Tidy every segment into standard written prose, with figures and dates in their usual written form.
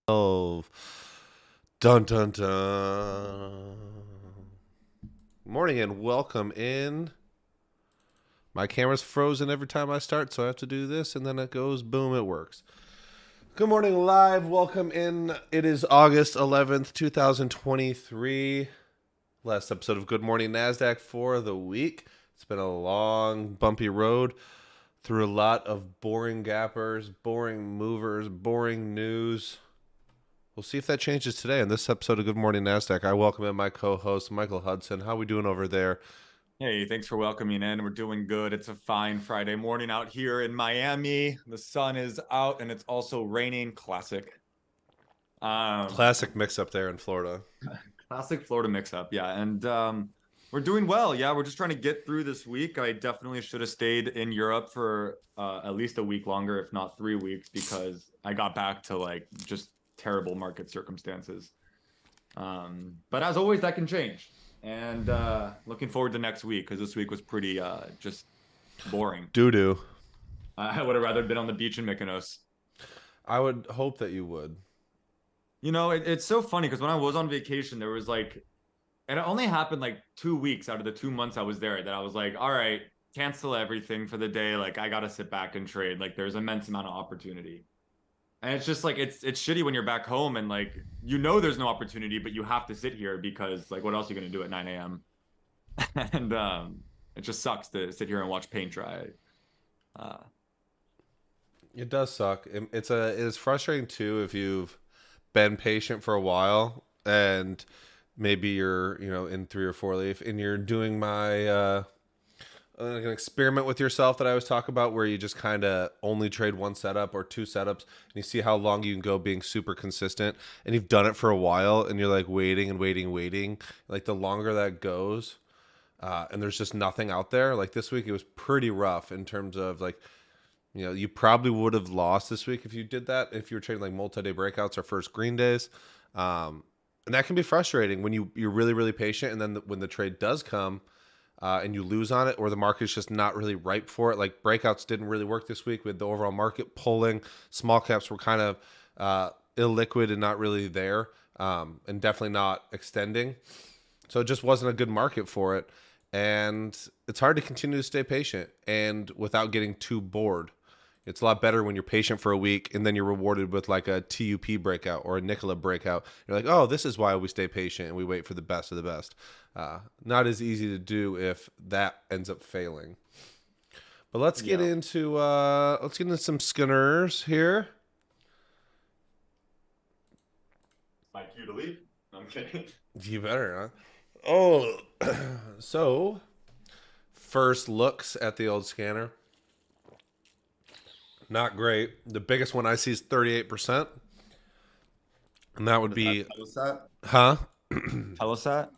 12. Dun dun dun. Morning and welcome in. My camera's frozen every time I start, so I have to do this, and then it goes boom, it works. Good morning, live. Welcome in. It is August 11th, 2023. Last episode of Good Morning NASDAQ for the week. It's been a long, bumpy road through a lot of boring gappers, boring movers, boring news. We'll see if that changes today. In this episode of Good Morning NASDAQ, I welcome in my co-host, Michael Hudson. How are we doing over there? Hey, thanks for welcoming in. We're doing good. It's a fine Friday morning out here in Miami. The sun is out and it's also raining. Classic. Classic mix-up there in Florida. Classic Florida mix-up. Yeah. And we're doing well. Yeah, we're just trying to get through this week. I definitely should have stayed in Europe for at least a week longer, if not 3 weeks, because I got back to like just terrible market circumstances. But as always, that can change. And looking forward to next week because this week was pretty just boring. Doo-doo. I would have rather been on the beach in Mykonos. I would hope that you would. You know, it's so funny because when I was on vacation, there was like, and it only happened like 2 weeks out of the 2 months I was there that I was like, all right, cancel everything for the day. Like, I got to sit back and trade. Like, there's immense amount of opportunity. And it's just like it's shitty when you're back home and like there's no opportunity, but you have to sit here because like what else are you gonna do at 9 a.m. and it just sucks to sit here and watch paint dry. It does suck. It is frustrating too if you've been patient for a while and maybe you're in 3 or 4 leaf and you're doing my like an experiment with yourself that I always talk about where you just kind of only trade one setup or two setups and you see how long you can go being super consistent, and you've done it for a while and you're like waiting and waiting. Like the longer that goes, and there's just nothing out there. Like this week, it was pretty rough in terms of like, you probably would have lost this week if you did that, if you were trading like multi-day breakouts or first green days. And that can be frustrating when you're really, really patient. And then when the trade does come, and you lose on it, or the market's just not really ripe for it. Like breakouts didn't really work this week with the overall market pulling. Small caps were kind of illiquid and not really there, and definitely not extending. So it just wasn't a good market for it. And it's hard to continue to stay patient and without getting too bored. It's a lot better when you're patient for a week and then you're rewarded with like a TUP breakout or a Nicola breakout. You're like, oh, this is why we stay patient and we wait for the best of the best. Not as easy to do if that ends up failing. But let's get into some Skinners here. My cue to leave? I'm kidding. You better, huh? Oh, so first looks at the old scanner. Not great. The biggest one I see is 38%. And that would be... Telesat? Huh? Telesat?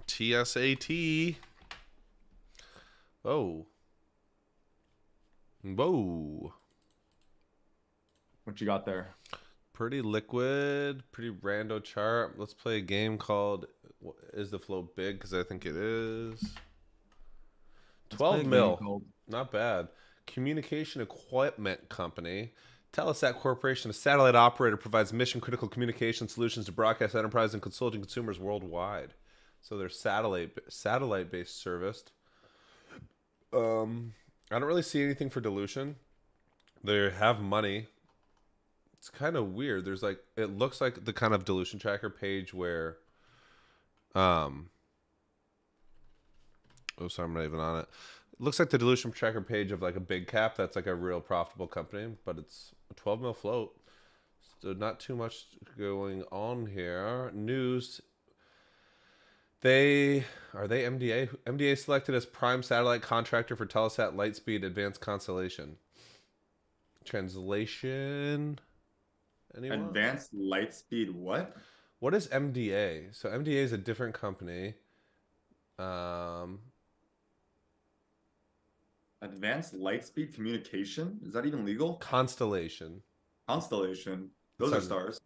TSAT. Oh. Whoa. What you got there? Pretty liquid, pretty rando chart. Let's play a game called Is the Flow Big? Because I think it is. 12 mil. Not bad. Communication Equipment Company. Telesat Corporation, a satellite operator, provides mission-critical communication solutions to broadcast enterprise and consulting consumers worldwide. So they're satellite-based serviced. I don't really see anything for dilution. They have money. It's kind of weird. There's like, it looks like the kind of dilution tracker page where, oh, sorry, I'm not even on it. It looks like the dilution tracker page of like a big cap that's like a real profitable company, but it's a 12 mil float. So not too much going on here. News. Are they MDA? MDA selected as prime satellite contractor for Telesat Lightspeed Advanced Constellation. Translation. Anyone? Advanced Lightspeed what? What is MDA? So MDA is a different company. Advanced Lightspeed Communication? Is that even legal? Constellation. Constellation. Those are stars.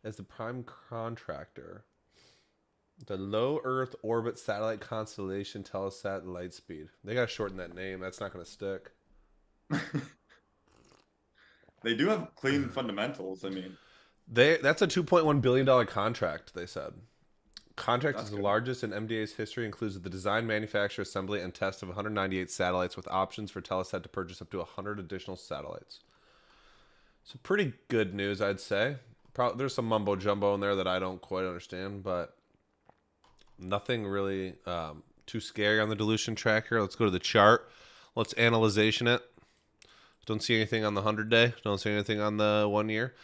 As the prime contractor. The Low Earth Orbit Satellite Constellation Telesat Lightspeed. They got to shorten that name. That's not going to stick. They do have clean fundamentals. I mean, That's a $2.1 billion contract, they said. Contract is That's the good. largest in MDA's history, includes the design, manufacture, assembly, and test of 198 satellites with options for Telesat to purchase up to 100 additional satellites. So pretty good news, I'd say. There's some mumbo jumbo in there that I don't quite understand, but nothing really too scary on the dilution tracker. Let's go to the chart. Let's analyzation it. Don't see anything on the 100-day. Don't see anything on the 1 year.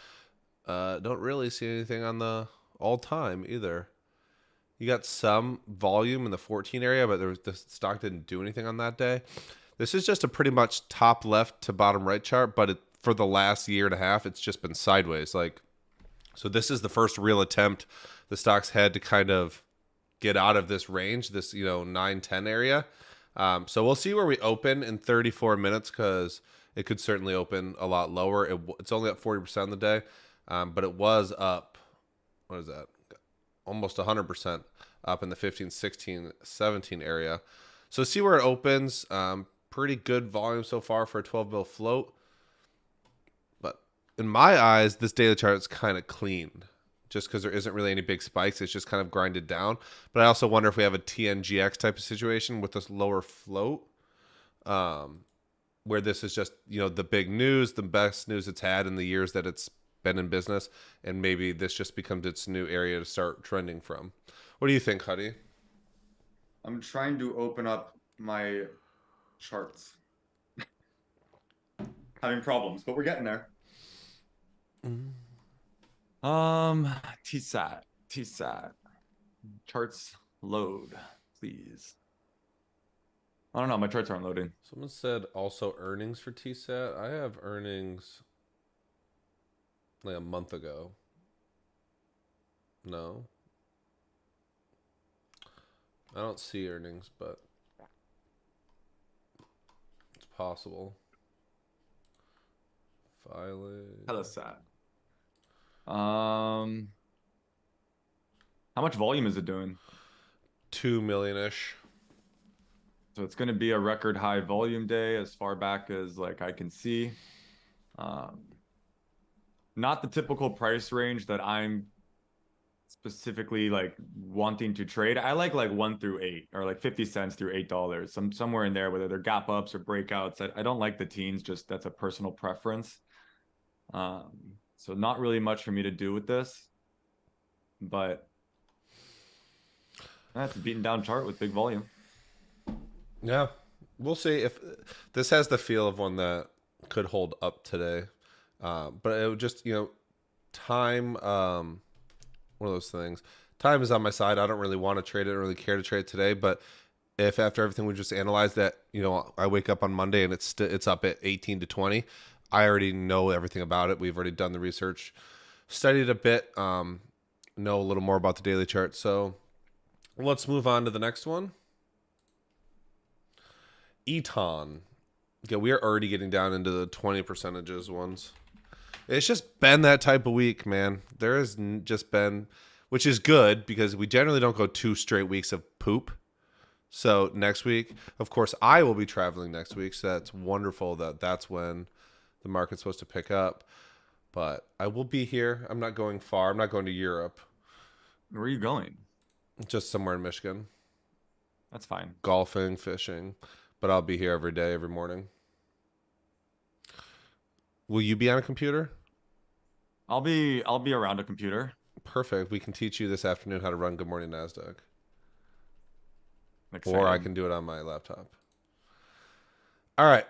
Don't really see anything on the all time either. You got some volume in the 14 area, but the stock didn't do anything on that day. This is just a pretty much top left to bottom right chart, but for the last year and a half, it's just been sideways. So this is the first real attempt the stock's had to kind of get out of this range, this 9-10 area. So we'll see where we open in 34 minutes because it could certainly open a lot lower. It's only up 40% on the day, but it was up. What is that? Almost 100% up in the 15, 16, 17 area. So see where it opens. Pretty good volume so far for a 12 mil float. But in my eyes, this daily chart is kind of clean just because there isn't really any big spikes. It's just kind of grinded down. But I also wonder if we have a TNGX type of situation with this lower float, where this is just, the big news, the best news it's had in the years that it's been in business, and maybe this just becomes its new area to start trending from. What do you think, Huddy? I'm trying to open up my charts. Having problems, but we're getting there. TSAT, TSAT. Charts load, please. I don't know, my charts aren't loading. Someone said also earnings for TSAT. I have earnings like a month ago. No. I don't see earnings, but it's possible. Filing. Telesat. How much volume is it doing? 2 million-ish. So it's going to be a record high volume day as far back as I can see. Not the typical price range that I'm specifically wanting to trade. I like 1 through 8 or 50 cents through $8. Somewhere in there, whether they're gap ups or breakouts. I don't like the teens, just that's a personal preference. So not really much for me to do with this, but that's a beaten down chart with big volume. Yeah, we'll see if this has the feel of one that could hold up today. But it would just, time, one of those things. Time is on my side. I don't really want to trade it. I don't really care to trade it today. But if after everything we just analyzed that, I wake up on Monday and it's up at 18 to 20, I already know everything about it. We've already done the research, studied a bit, know a little more about the daily chart. So let's move on to the next one. Eton. Yeah, we are already getting down into the 20 percentages ones. It's just been that type of week, man. There has just been, which is good because we generally don't go 2 straight weeks of poop. So next week, of course, I will be traveling next week. So that's wonderful that's when the market's supposed to pick up. But I will be here. I'm not going far. I'm not going to Europe. Where are you going? Just somewhere in Michigan. That's fine. Golfing, fishing. But I'll be here every day, every morning. Will you be on a computer? I'll be around a computer. Perfect. We can teach you this afternoon how to run Good Morning NASDAQ. Excited. Or I can do it on my laptop. All right.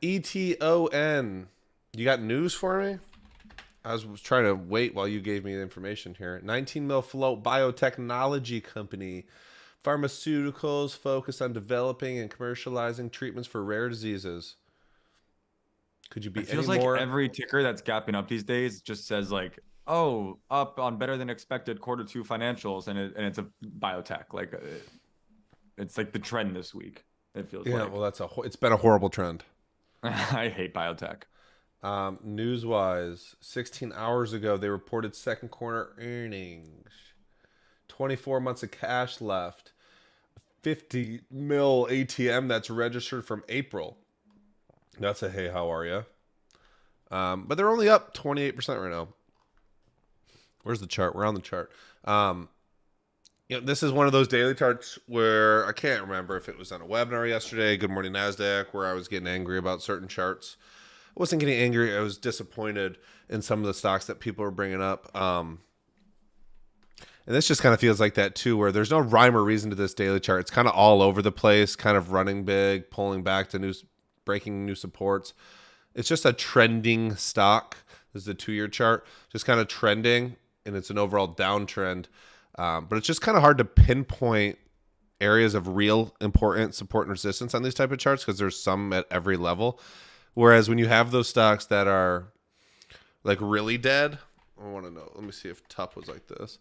ETON. You got news for me? I was trying to wait while you gave me the information here. 19 mil float biotechnology company. Pharmaceuticals focused on developing and commercializing treatments for rare diseases. Could you be it feels any like more? every ticker that's gapping up these days just says oh, up on better than expected Q2 financials, and it's a biotech. It's the trend this week. It feels Yeah, well, it's been a horrible trend. I hate biotech. News-wise, 16 hours ago, they reported second quarter earnings. 24 months of cash left. 50 mil ATM that's registered from April. That's a hey, how are you? But they're only up 28% right now. Where's the chart? We're on the chart. This is one of those daily charts where I can't remember if it was on a webinar yesterday, Good Morning NASDAQ, where I was getting angry about certain charts. I wasn't getting angry. I was disappointed in some of the stocks that people were bringing up. And this just kind of feels like that too, where there's no rhyme or reason to this daily chart. It's kind of all over the place, kind of running big, pulling back to breaking new supports. It's just a trending stock. This is the 2-year chart, just kind of trending, and it's an overall downtrend. But it's just kind of hard to pinpoint areas of real important support and resistance on these type of charts because there's some at every level. Whereas when you have those stocks that are like really dead, I want to know. Let me see if TUP was like this.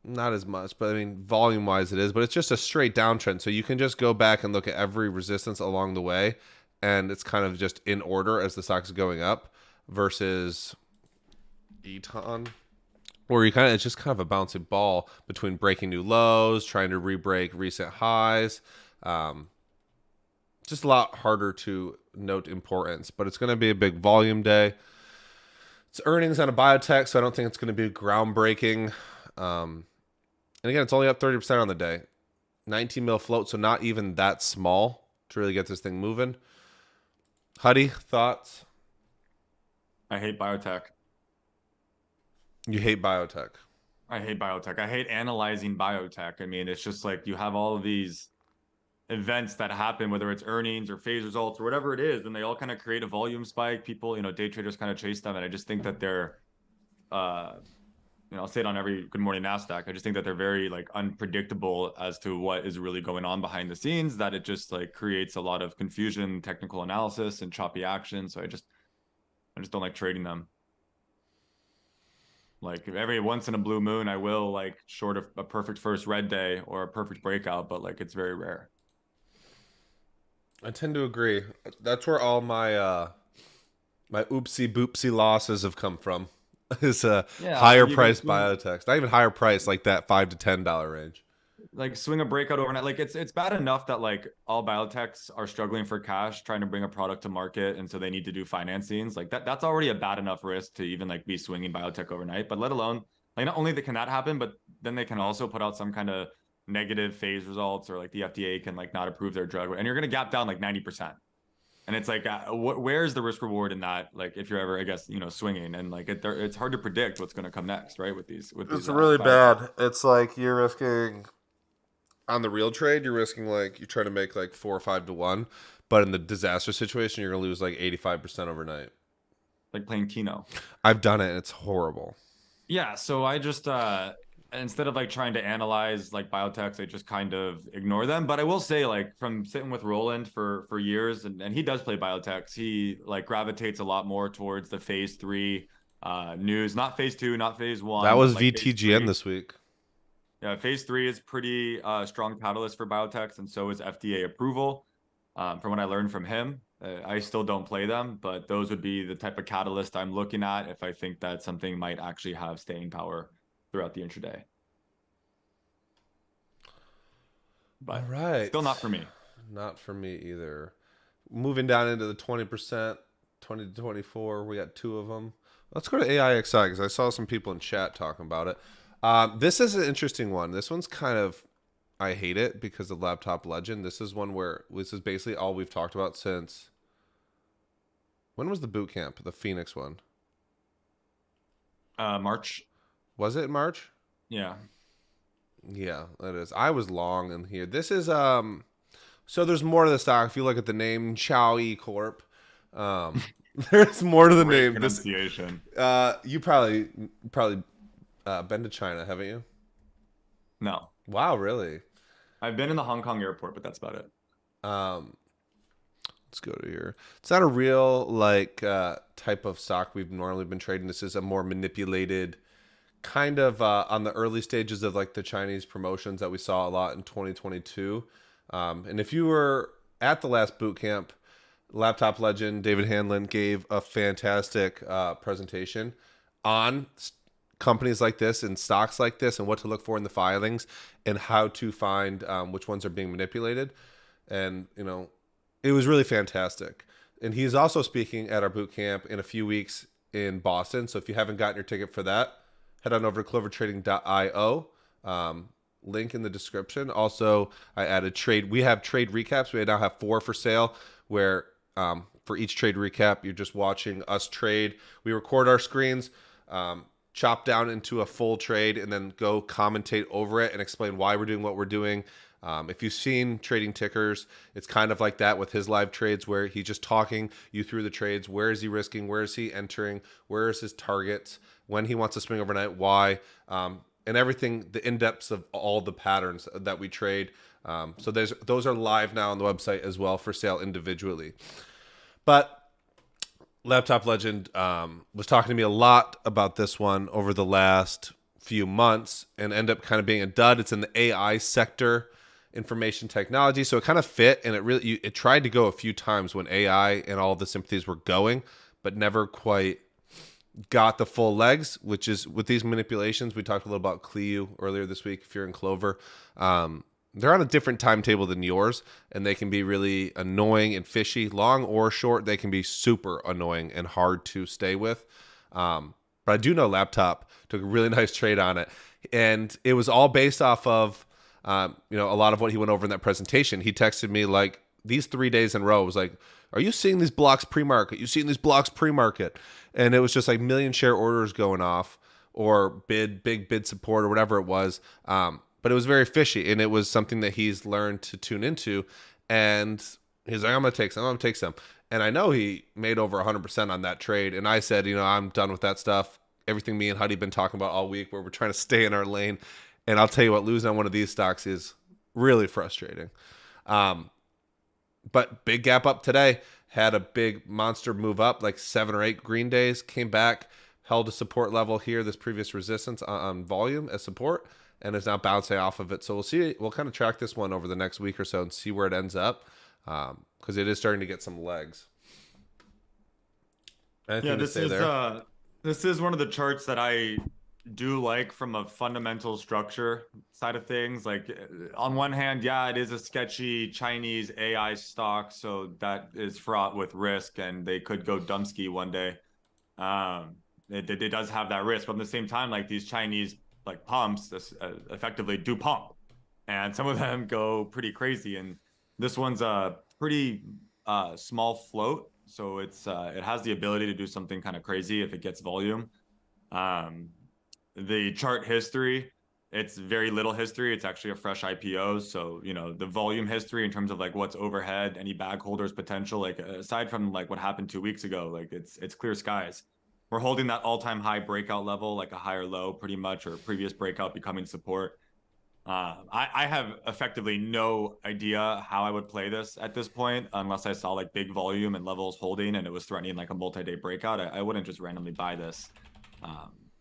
Not as much, but I mean, volume wise it is, but it's just a straight downtrend. So you can just go back and look at every resistance along the way, and it's kind of just in order as the stock is going up versus Eton, where it's just kind of a bouncing ball between breaking new lows, trying to re-break recent highs. Just a lot harder to note importance, but it's going to be a big volume day. It's earnings on a biotech, so I don't think it's going to be groundbreaking. And again, it's only up 30% on the day. 19 mil float, so not even that small to really get this thing moving. Huddy, thoughts? I hate biotech. You hate biotech. I hate biotech. I hate analyzing biotech. I mean, it's just like you have all of these events that happen, whether it's earnings or phase results or whatever it is, and they all kind of create a volume spike. People, day traders kind of chase them, and I just think that they're I'll say it on every Good Morning NASDAQ. I just think that they're very like unpredictable as to what is really going on behind the scenes, that it just like creates a lot of confusion, technical analysis, and choppy action. So I just don't like trading them. Like every once in a blue moon, I will like short of a perfect first red day or a perfect breakout, but like it's very rare. I tend to agree. That's where all my my oopsie boopsie losses have come from. Is Yeah, higher you can price biotechs, not even higher price, like that $5 to $10 range. like swing a breakout overnight. Like it's bad enough that like all biotechs are struggling for cash, trying to bring a product to market, and so they need to do financings. Like that's already a bad enough risk to even like be swinging biotech overnight. But let alone like not only can that happen, but then they can also put out some kind of negative phase results, or like the FDA can like not approve their drug, and you're gonna gap down like 90%. And it's like, where's the risk reward in that? Like, if you're ever, I guess, swinging, and like it's hard to predict what's going to come next, right? With these, It's really bad. It's like you're risking on the real trade. You're risking like you try to make like 4 or 5 to 1, but in the disaster situation, you're gonna lose like 85% overnight. like playing Keno. I've done it, and it's horrible. Yeah, so I just instead of like trying to analyze like biotechs, I just kind of ignore them. But I will say, like from sitting with Roland for years, and he does play biotechs, he like gravitates a lot more towards the phase 3 news, not phase 2, not phase 1. That was like VTGN this week. Yeah, phase 3 is pretty strong catalyst for biotechs, and so is FDA approval. From what I learned from him, I still don't play them, but those would be the type of catalyst I'm looking at if I think that something might actually have staying power throughout the intraday. But all right, still not for me. Not for me either. Moving down into the 20%, 20 to 24, we got 2 of them. Let's go to AIXI because I saw some people in chat talking about it. This is an interesting one. This one's kind of, I hate it because of Laptop Legend. This is one where this is basically all we've talked about since. When was the boot camp? The Phoenix one. March. Was it in March? Yeah. Yeah, that is. I was long in here. This is so there's more to the stock. If you look at the name Chow E Corp, there's more to the Great name. pronunciation. You probably been to China, haven't you? No. Wow, really? I've been in the Hong Kong airport, but that's about it. Let's go to here. It's not a real like type of stock we've normally been trading. This is a more manipulated kind of on the early stages of like the Chinese promotions that we saw a lot in 2022. And if you were at the last boot camp, Laptop Legend David Hanlon gave a fantastic presentation on companies like this and stocks like this and what to look for in the filings and how to find which ones are being manipulated. And, it was really fantastic. And he's also speaking at our boot camp in a few weeks in Boston. So if you haven't gotten your ticket for that, head on over to clovertrading.io. Link in the description. Also, I added trade. We have trade recaps. We now have 4 for sale where for each trade recap, you're just watching us trade. We record our screens, chop down into a full trade, and then go commentate over it and explain why we're doing what we're doing. If you've seen Trading Tickers, it's kind of like that with his live trades where he's just talking you through the trades. Where is he risking? Where is he entering? Where is his targets? When he wants to swing overnight? Why? And everything, the in-depths of all the patterns that we trade. So those are live now on the website as well for sale individually. But Laptop Legend was talking to me a lot about this one over the last few months and end up kind of being a dud. It's in the AI sector, information technology, so it kind of fit, and it tried to go a few times when AI and all the sympathies were going, but never quite got the full legs, which is with these manipulations. We talked a little about CLIU earlier this week. If you're in Clover, they're on a different timetable than yours, and they can be really annoying and fishy, long or short. They can be super annoying and hard to stay with. But I do know Laptop took a really nice trade on it, and it was all based off of a lot of what he went over in that presentation. He texted me like these 3 days in a row. It was like, are you seeing these blocks pre-market? You seeing these blocks pre-market? And it was just like million share orders going off or big bid support or whatever it was. But it was very fishy, and it was something that he's learned to tune into. And he's like, I'm going to take some. And I know he made over 100% on that trade. And I said, I'm done with that stuff. Everything me and Huddy been talking about all week where we're trying to stay in our lane. And I'll tell you what, losing on one of these stocks is really frustrating. But big gap up today, had a big monster move up, like 7 or 8 green days, came back, held a support level here, this previous resistance on volume as support, and is now bouncing off of it. So we'll kind of track this one over the next week or so and see where it ends up, because it is starting to get some legs. Anything to say there? This is one of the charts that I do like from a fundamental structure side of things. Like on one hand, yeah, it is a sketchy Chinese AI stock, so that is fraught with risk, and they could go dumpski one day. It does have that risk, but at the same time, like these Chinese like pumps effectively do pump, and some of them go pretty crazy. And this one's a pretty small float, so it has the ability to do something kind of crazy if it gets volume. The chart history, it's very little history. It's actually a fresh IPO. So, the volume history in terms of like what's overhead, any bag holders potential, like aside from like what happened 2 weeks ago, like it's clear skies. We're holding that all-time high breakout level, like a higher low pretty much, or previous breakout becoming support. I have effectively no idea how I would play this at this point, unless I saw like big volume and levels holding and it was threatening like a multi-day breakout. I wouldn't just randomly buy this.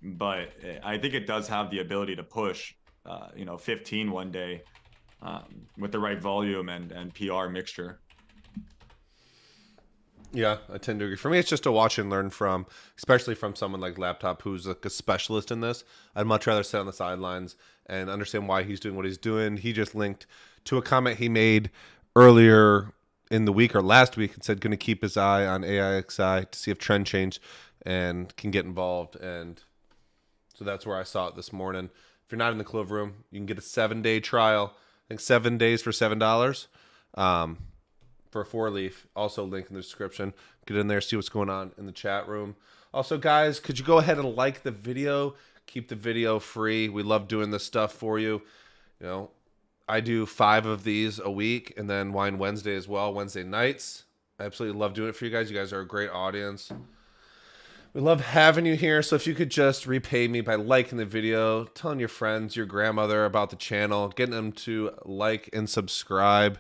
But I think it does have the ability to push, 15 one day with the right volume and PR mixture. Yeah, I tend to agree. For me, it's just to watch and learn from, especially from someone like Laptop, who's like a specialist in this. I'd much rather sit on the sidelines and understand why he's doing what he's doing. He just linked to a comment he made earlier in the week or last week and said going to keep his eye on AIXI to see if trend change and can get involved. And so that's where I saw it this morning. If you're not in the Clover Room, you can get a 7-day trial. I think 7 days for $7 for a 4-leaf. Also, link in the description. Get in there, see what's going on in the chat room. Also, guys, could you go ahead and like the video? Keep the video free. We love doing this stuff for you. I do 5 of these a week, and then Wine Wednesday as well, Wednesday nights. I absolutely love doing it for you guys. You guys are a great audience. We love having you here. So if you could just repay me by liking the video, telling your friends, your grandmother about the channel, getting them to like and subscribe.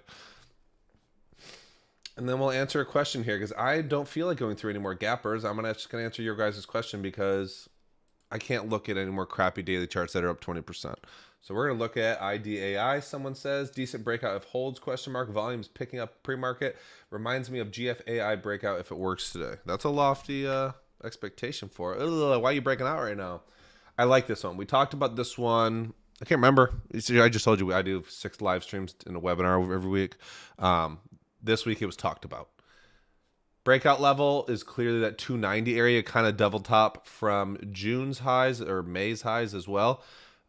And then we'll answer a question here because I don't feel like going through any more gappers. I'm just going to answer your guys' question because I can't look at any more crappy daily charts that are up 20%. So we're going to look at IDAI. Someone says decent breakout if holds, question mark, volumes picking up pre-market. Reminds me of GFAI breakout if it works today. That's a lofty expectation for it. Ugh, why are you breaking out right now? I like this one. We talked about this one. I can't remember. I just told you I do 6 live streams in a webinar every week. This week it was talked about. Breakout level is clearly that 290 area, kind of double top from June's highs or May's highs as well.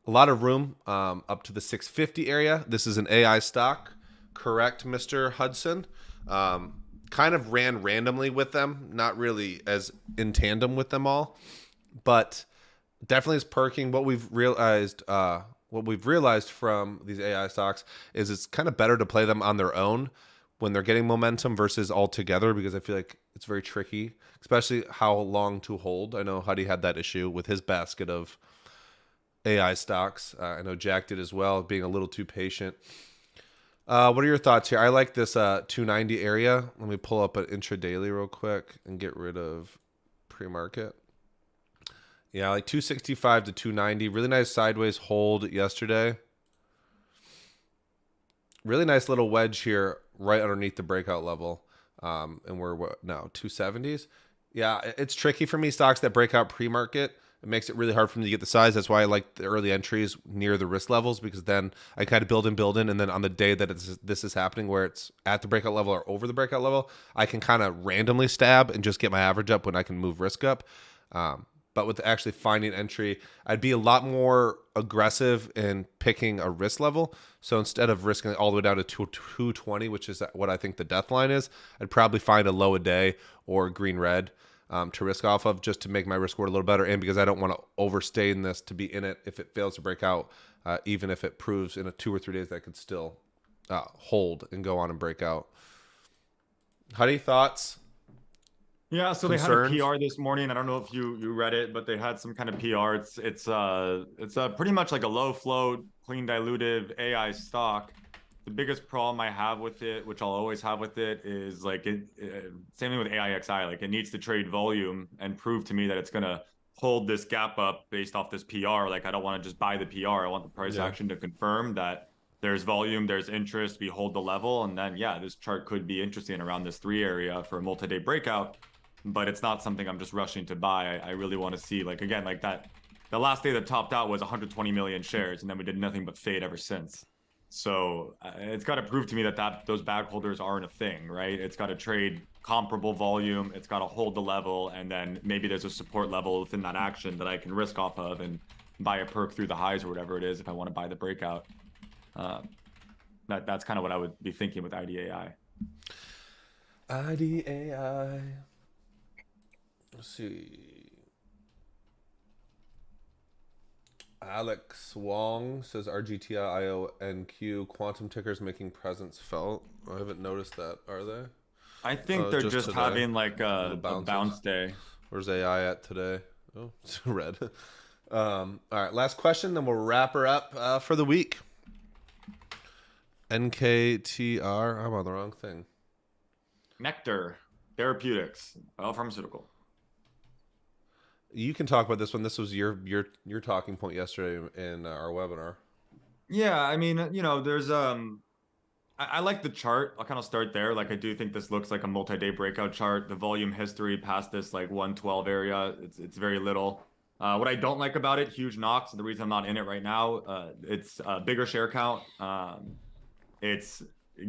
A lot of room up to the 650 area. This is an AI stock, correct, Mr. Hudson? Kind of ran randomly with them, not really as in tandem with them all, but definitely is perking. What we've realized from these AI stocks is it's kind of better to play them on their own when they're getting momentum versus all together, because I feel like it's very tricky, especially how long to hold. I know Huddy had that issue with his basket of AI stocks. I know Jack did as well, being a little too patient. What are your thoughts here? I like this 290 area. Let me pull up an intradaily real quick and get rid of pre-market. Yeah, like 265 to 290. Really nice sideways hold yesterday. Really nice little wedge here right underneath the breakout level. And we're what now? 270s? Yeah, it's tricky for me. Stocks that break out pre-market, it makes it really hard for me to get the size. That's why I like the early entries near the risk levels, because then I kind of build in, and then on the day that this is happening, where it's at the breakout level or over the breakout level, I can kind of randomly stab and just get my average up when I can move risk up. But with actually finding entry, I'd be a lot more aggressive in picking a risk level. So instead of risking it all the way down to 220, which is what I think the death line is, I'd probably find a low a day or green red to risk off of, just to make my risk reward a little better. And because I don't want to overstay in this to be in it if it fails to break out, even if it proves in a 2 or 3 days that I could still hold and go on and break out. Huddy, thoughts? Yeah, so they had a Concerns? PR this morning. I don't know if you read it, but they had some kind of PR. It's pretty much like a low float, clean dilutive AI stock. The biggest problem I have with it, which I'll always have with it, is like same thing with AIXI. Like, it needs to trade volume and prove to me that it's gonna hold this gap up based off this PR. Like, I don't want to just buy the PR. I want the price Yeah. action to confirm that there's volume, there's interest, we hold the level, and then yeah, this chart could be interesting around this 3 area for a multi-day breakout. But it's not something I'm just rushing to buy. I really want to see, like, again, like that. The last day that topped out was 120 million shares, and then we did nothing but fade ever since. So it's got to prove to me that those bag holders aren't a thing, right? It's got to trade comparable volume. It's got to hold the level, and then maybe there's a support level within that action that I can risk off of and buy a perk through the highs or whatever it is if I want to buy the breakout. That's kind of what I would be thinking with IDAI. IDAI. Let's see. Alex Wong says RGTIONQ quantum tickers making presence felt. I haven't noticed that. Are they? I think they're just today. having like Little a bounce day. Where's AI at today? Oh, it's red. All right, last question, then we'll wrap her up for the week. NKTR. I'm on the wrong thing. Nectar Therapeutics, biopharmaceutical. You can talk about this one. This was your talking point yesterday in our webinar. Yeah, I mean, there's I like the chart. I'll kind of start there. Like, I do think this looks like a multi-day breakout chart. The volume history past this like 112 area, it's very little. What I don't like about it, huge knocks. The reason I'm not in it right now, it's a bigger share count. It's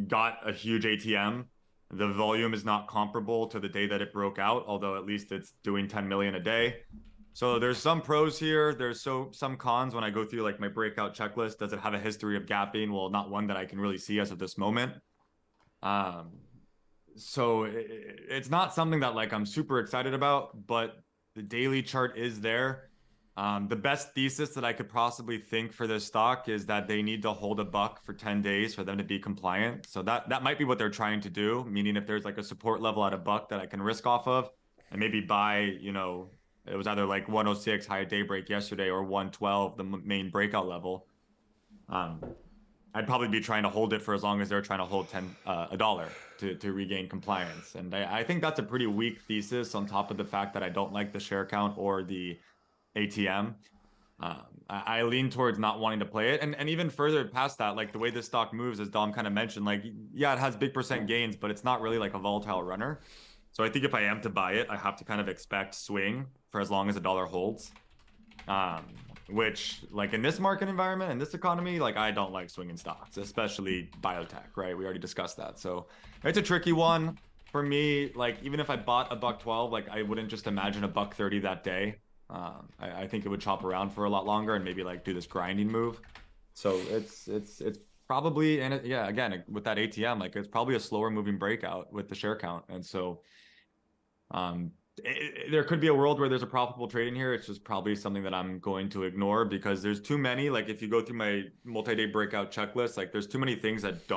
got a huge ATM. The volume is not comparable to the day that it broke out, although at least it's doing 10 million a day. So there's some pros here. There's some cons when I go through like my breakout checklist. Does it have a history of gapping? Well, not one that I can really see as of this moment. So it's not something that like I'm super excited about, but the daily chart is there. The best thesis that I could possibly think for this stock is that they need to hold a buck for 10 days for them to be compliant. So that might be what they're trying to do, meaning if there's like a support level at a buck that I can risk off of and maybe buy, it was either like 106 high day break yesterday or 112, the main breakout level. I'd probably be trying to hold it for as long as they're trying to hold a dollar to regain compliance. And I think that's a pretty weak thesis on top of the fact that I don't like the share count or the ATM. I lean towards not wanting to play it. And even further past that, like the way this stock moves, as Dom kind of mentioned, like, yeah, it has big percent gains, but it's not really like a volatile runner. So I think if I am to buy it, I have to kind of expect swing for as long as a dollar holds. Which, like, in this market environment, in this economy, like, I don't like swinging stocks, especially biotech, right? We already discussed that. So it's a tricky one. for me, like even if I bought a buck 12, like I wouldn't just imagine a buck 30 that day. I think it would chop around for a lot longer and maybe like do this grinding move. So it's probably, and yeah, again with that ATM, like it's probably a slower moving breakout with the share count, and so there could be a world where there's a profitable trade in here. It's just probably something that I'm going to ignore because there's too many. Like if you go through my multi-day breakout checklist, like there's too many things that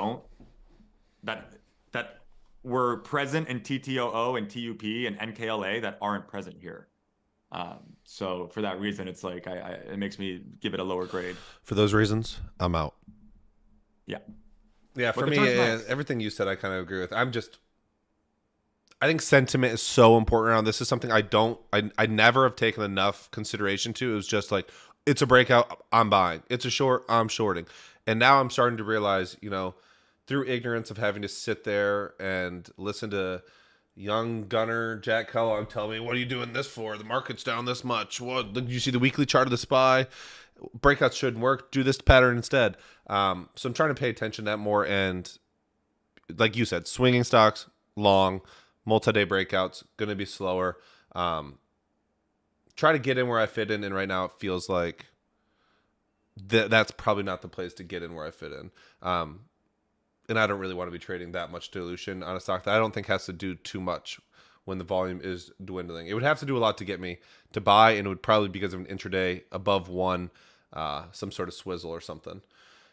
that were present in TTOO and TUP and NKLA that aren't present here. So for that reason, it's like it makes me give it a lower grade. For those reasons, I'm out. Yeah. Yeah, But for the me, chart's nice. everything you said, I kind of agree with. I think sentiment is so important around this. Is something I never have taken enough consideration to. It was just like, it's a breakout, I'm buying. It's a short, I'm shorting. And now I'm starting to realize, through ignorance of having to sit there and listen to young gunner Jack Kellogg tell me, what are you doing this for? The market's down this much. What, did you see the weekly chart of the SPY? Breakouts shouldn't work. Do this pattern instead. So I'm trying to pay attention to that more. And like you said, swinging stocks, long, multi-day breakouts, going to be slower. Try to get in where I fit in. And right now it feels like that's probably not the place to get in where I fit in. And I don't really want to be trading that much dilution on a stock that I don't think has to do too much when the volume is dwindling. It would have to do a lot to get me to buy, and it would probably be because of an intraday above one, some sort of swizzle or something.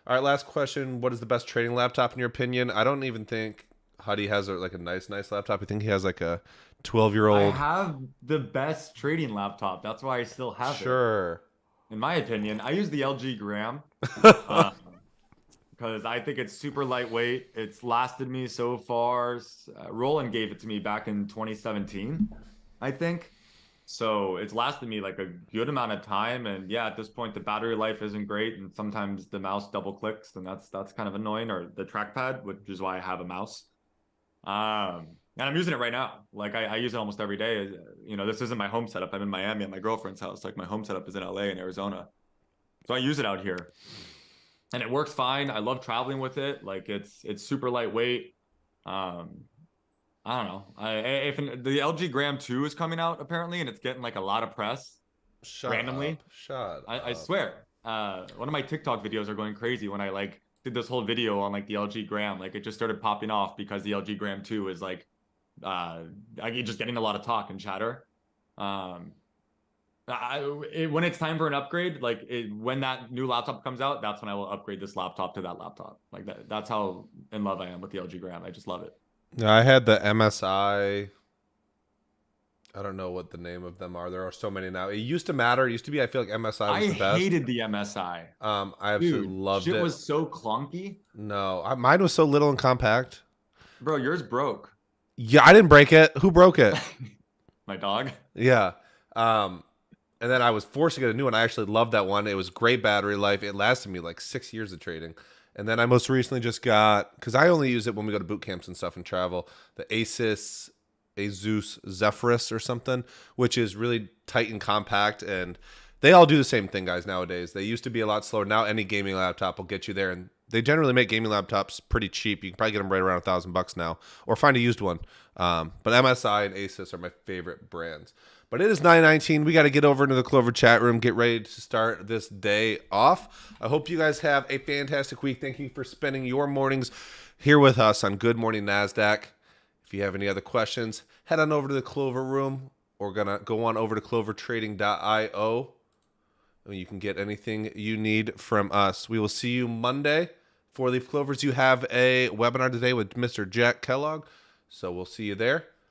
All right, last question. What is the best trading laptop in your opinion? I don't even think Huddy has like a nice laptop. I think he has like a 12-year-old. I Old. have the best trading laptop. That's why I still have it. Sure. In my opinion, I use the LG Gram. Because I think it's super lightweight. It's lasted me so far. Roland gave it to me back in 2017, I think. So it's lasted me like a good amount of time. And yeah, at this point, the battery life isn't great. And sometimes the mouse double clicks, and that's kind of annoying, or the trackpad, which is why I have a mouse. And I'm using it right now. Like I use it almost every day. This isn't my home setup. I'm in Miami at my girlfriend's house. Like my home setup is in LA and Arizona. So I use it out here. And it works fine. I love traveling with it. Like it's super lightweight. I don't know. If the LG Gram 2 is coming out apparently, and it's getting like a lot of press randomly. Shut I up. swear. One of my TikTok videos are going crazy when I like did this whole video on like the LG Gram. Like it just started popping off because the LG Gram 2 is like just getting a lot of talk and chatter. When it's time for an upgrade, when that new laptop comes out, that's when I will upgrade this laptop to that laptop. Like that's how in love I am with the LG Gram. I just love it. I had the MSI. I don't know what the name of them are. There are so many now. It used to matter. It used to be, I feel like MSI was the best. I hated the MSI. I absolutely loved it. Shit was so clunky. No, mine was so little and compact. Bro, yours broke. Yeah, I didn't break it. Who broke it? My dog. Yeah. And then I was forced to get a new one. I actually loved that one. It was great battery life. It lasted me like 6 years of trading. And then I most recently just got, because I only use it when we go to boot camps and stuff and travel, the Asus Zephyrus or something, which is really tight and compact. And they all do the same thing, guys, nowadays. They used to be a lot slower. Now any gaming laptop will get you there. And they generally make gaming laptops pretty cheap. You can probably get them right around $1,000 now, or find a used one. But MSI and Asus are my favorite brands. But it is 9:19. We got to get over into the Clover chat room, get ready to start this day off. I hope you guys have a fantastic week. Thank you for spending your mornings here with us on Good Morning NASDAQ. If you have any other questions, head on over to the Clover room, or gonna go on over to clovertrading.io. You can get anything you need from us. We will see you Monday. 4 Leaf Clovers, you have a webinar today with Mr. Jack Kellogg. So we'll see you there.